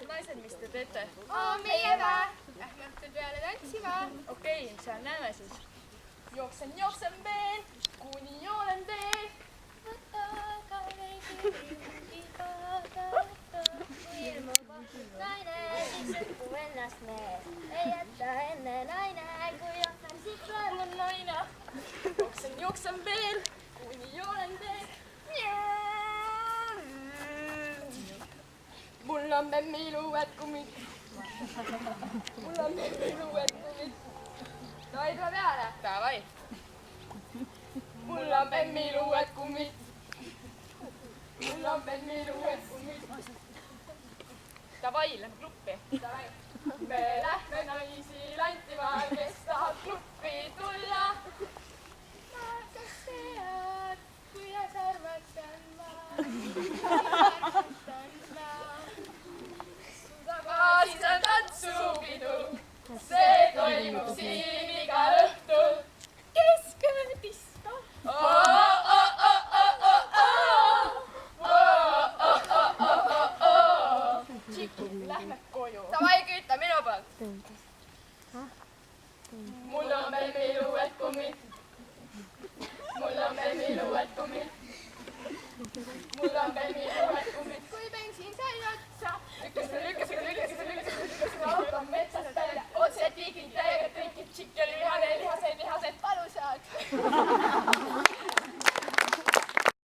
naised, mis te teete? Meie vä? Lähme õhtul peale tantsima. Okei, seal näeme siis. Jooksen veel, kuni olen teel. Võta ka veidi ringi vaadata. Ilmuva naine, siis õppu ennast mees. Ei jäta enne naine, kui ohtan siit Mul on naine. Jooksen veel, kuni olen teel. Mul on memmiluued kummid. Davai, tule peale. Davai. Mul on memmiluued kummid. Davai, lähme kluppi. Me lähme naisi lantima, kes tahab kluppi tulla. Ma kas tead, kuidas armatan ma. Siis on tantsupidu, see toimub siin igal õhtul. Kesköödisto. Lähme koju. Davai, küüta minu poolt. Mul on memmiluued kummid. Mul on memmiluued kummid. Mul on memmiluued